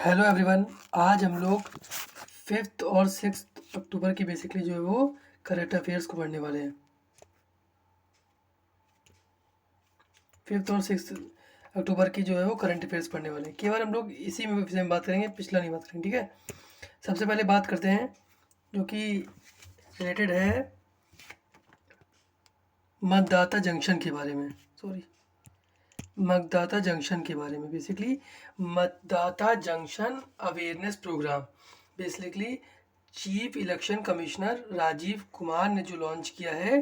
Hello everyone. आज हम लोग 5th और 6th अक्टूबर की बेसिकली जो है वो करंट अफेयर्स को पढ़ने वाले हैं। 5th और 6th अक्टूबर की जो है वो करंट अफेयर्स पढ़ने वाले हैं। केवल हम लोग इसी में विषय में बात करेंगे, पिछला नहीं बात करेंगे, ठीक है। सबसे पहले बात करते हैं जो कि रिलेटेड है मतदाता जंक्शन के बारे में। मतदाता जंक्शन के बारे में बेसिकली मतदाता junction awareness program basically chief election commissioner Rajiv Kumar ने जो लॉन्च किया है,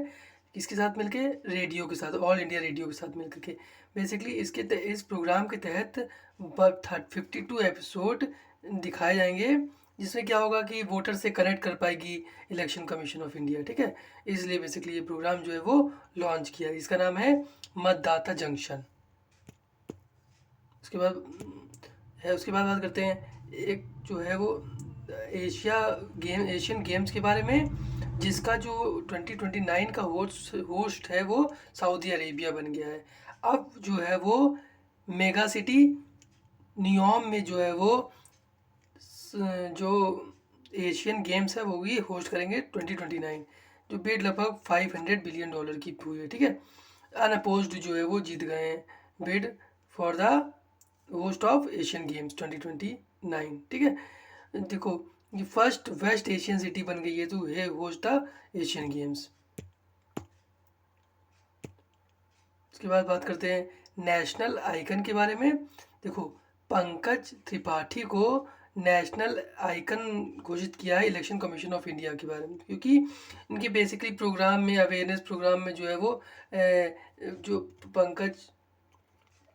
किसके साथ मिलके, रेडियो के साथ, ऑल इंडिया रेडियो के साथ मिलकर के। बेसिकली इस प्रोग्राम के तहत 52 एपिसोड दिखाए जाएंगे, जिसमें क्या होगा कि वोटर से कनेक्ट कर पाएगी इलेक्शन कमीशन ऑफ इंडिया, ठीक है। इसलिए बेसिकली ये प्रोग्राम जो है वो लॉन्च किया है, इसका नाम है मतदाता जंक्शन। उसके बाद बात करते हैं एक जो है वो एशियन गेम्स के बारे में, जिसका जो 2029 का होस्ट है वो सऊदी अरेबिया बन गया है। अब जो है वो मेगा सिटी नियोम में जो है वो जो एशियन गेम्स है वो भी होस्ट करेंगे 2029, जो बिड लगभग $500 बिलियन की हुई है, ठीक है। अनअपोज्ड जो है वो जीत गए हैं bid for the host of Asian games 2029, ठीक है। देखो, ये फर्स्ट वेस्ट एशियन सिटी बन गई है तो है होस्ट द एशियन गेम्स। उसके बाद बात करते हैं नेशनल आइकन के बारे में। देखो, पंकज त्रिपाठी को नेशनल आइकन घोषित किया है इलेक्शन कमीशन ऑफ इंडिया के बारे में, क्योंकि इनके बेसिकली प्रोग्राम में, अवेयरनेस प्रोग्राम में जो है वो जो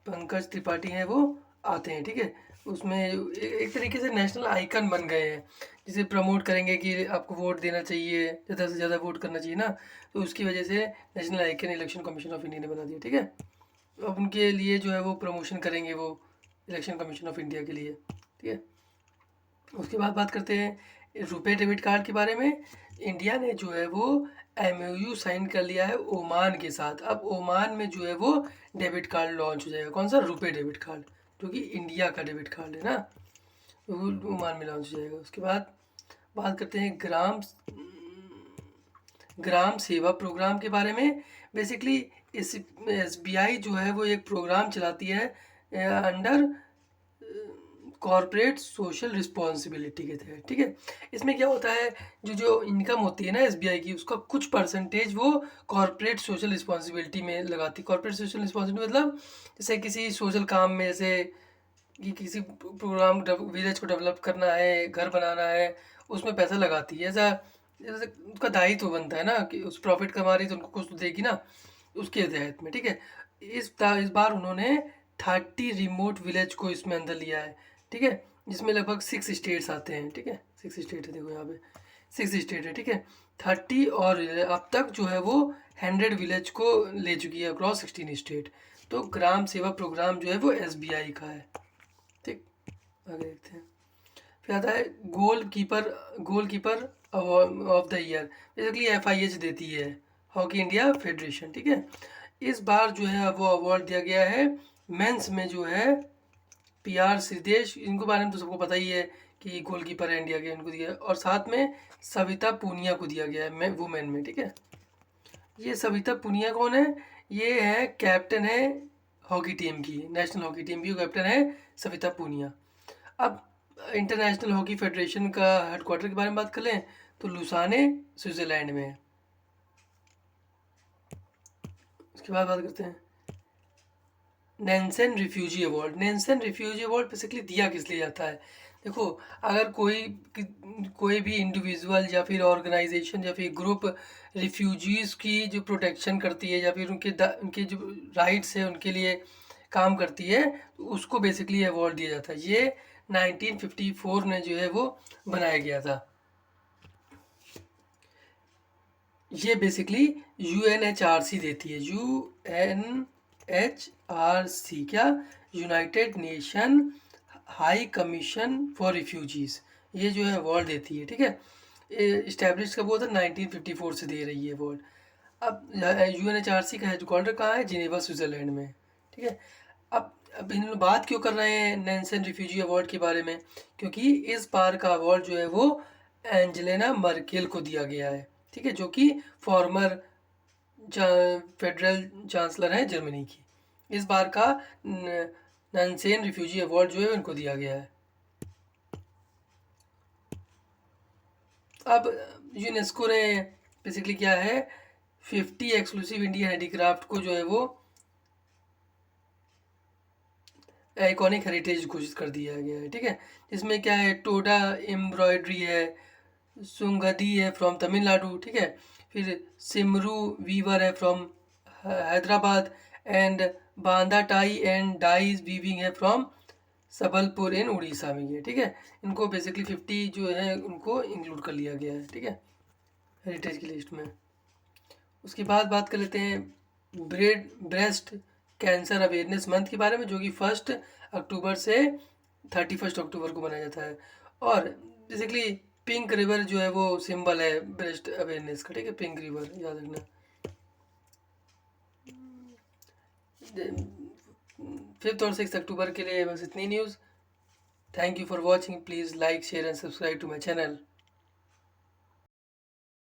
पंकज त्रिपाठी हैं वो आते हैं, ठीक है। उसमें एक तरीके से नेशनल आइकन बन गए हैं, जिसे प्रमोट करेंगे कि आपको वोट देना चाहिए, ज़्यादा से ज़्यादा वोट करना चाहिए ना, तो उसकी वजह से national icon election commission of India ने बना दिया, ठीक है। अब उनके लिए जो है वो प्रमोशन करेंगे वो इलेक्शन कमीशन ऑफ इंडिया के लिए, ठीक है। उसके बाद बात करते हैं रुपए डेबिट कार्ड के बारे में। इंडिया ने जो है वो MOU साइन कर लिया है ओमान के साथ। अब ओमान में जो है वो डेबिट कार्ड लॉन्च हो जाएगा, कौन सा, रुपए डेबिट कार्ड, जो कि इंडिया का डेबिट कार्ड है ना, वो ओमान में लॉन्च हो जाएगा। उसके बाद बात करते हैं ग्राम सेवा प्रोग्राम के बारे में। बेसिकली SBI जो है वो एक प्रोग्राम चलाती है अंडर कॉर्पोरेट सोशल रिस्पॉन्सिबिलिटी के तहत, ठीक है। इसमें क्या होता है, जो इनकम होती है ना SBI की, उसका कुछ परसेंटेज वो कॉर्पोरेट सोशल रिस्पॉन्सिबिलिटी में लगाती है। कॉर्पोरेट सोशल रिस्पॉन्सिबिलिटी मतलब जैसे किसी सोशल काम में, जैसे कि किसी प्रोग्राम विलेज को डेवलप करना है, घर बनाना है, उसमें पैसा लगाती है। ऐसा जैसे उसका दायित्व बनता है ना कि उस प्रॉफिट कमा रही तो उनको कुछ तो देगी ना, उसके तहत में, ठीक है। इस बार उन्होंने 30 रिमोट विलेज को इसमें अंदर लिया है, ठीक है, जिसमें लगभग 6 स्टेट्स आते हैं, ठीक है। 6 स्टेट है, देखो यहाँ पे 6 स्टेट है, ठीक है। 30 और अब तक जो है वो 100 विलेज को ले चुकी है अक्रॉस 16 स्टेट। तो ग्राम सेवा प्रोग्राम जो है वो SBI का है, ठीक। आगे देखते हैं। फिर आता है goal keeper of the year. Basically FIH देती है, हॉकी इंडिया फेडरेशन, ठीक है। इस बार जो है वो अवार्ड दिया गया है मेंस में, जो है PR श्रीदेश, इनको बारे में तो सबको पता ही है कि गोलकीपर है इंडिया के, इनको दिया है। और साथ में सविता पूनिया को दिया गया है वुमेन में, ठीक है। ये सविता पूनिया कौन है, ये है कैप्टन है हॉकी टीम की, नेशनल हॉकी टीम की कैप्टन है सविता पूनिया। अब इंटरनेशनल हॉकी फेडरेशन का हेडक्वार्टर के बारे में बात कर लें तो लुसाने स्विट्जरलैंड में है। उसके बाद बात करते हैं Nansen refugee award. Nansen refugee award basically दिया किस लिए जाता है। देखो, अगर कोई भी इंडिविजुअल या फिर ऑर्गेनाइजेशन या फिर ग्रुप रिफ्यूजीज़ की जो प्रोटेक्शन करती है या फिर उनके जो राइट्स है उनके लिए काम करती है, तो उसको बेसिकली अवार्ड दिया जाता है। ये 1954 में जो है वो बनाया गया था। ये बेसिकली UNHRC देती है, UNHRC, क्या, United nation high commission for refugees, ये जो है अवार्ड देती है, ठीक है। इस्टेब्लिश कब हुआ था, 1954 से दे रही है अवार्ड। अब UNHRC का हेडक्वार्टर कहाँ है, जिनेवा स्विट्ज़रलैंड में, ठीक है। अब अब इन लोग बात क्यों कर रहे हैं नैन्सन रिफ्यूजी अवार्ड के बारे में, क्योंकि इस बार का अवार्ड जो है वो एंजेलिना मर्केल को दिया गया है, ठीक है, जो कि फॉर्मर फेडरल चांसलर है जर्मनी की। इस बार का नैन्सन रिफ्यूजी अवार्ड जो है उनको दिया गया है। अब यूनेस्को ने बेसिकली क्या है 50 एक्सक्लूसिव इंडियन हैंडीक्राफ्ट को जो है वो आइकॉनिक हेरिटेज घोषित कर दिया गया है, ठीक है। इसमें क्या है टोडा एम्ब्रॉयडरी है, सुंगधी है फ्रॉम तमिलनाडु, ठीक है। फिर सिमरू वीवर है from Hyderabad and Banda tie and dyes weaving है फ्रॉम सबलपुर इन उड़ीसा में ये, ठीक है। इनको बेसिकली 50 जो है उनको इंक्लूड कर लिया गया है, ठीक है, हेरिटेज की लिस्ट में। उसके बाद बात कर लेते हैं ब्रेस्ट कैंसर अवेयरनेस मंथ के बारे में, जो कि 1 अक्टूबर से 31 अक्टूबर को मनाया जाता है। और बेसिकली पिंक रिवर जो है वो सिंबल है ब्रेस्ट अवेयरनेस का, ठीक है, पिंक रिवर याद रखना। 5 और 6 अक्टूबर के लिए बस इतनी news. Thank you for watching, please like share and subscribe to my channel.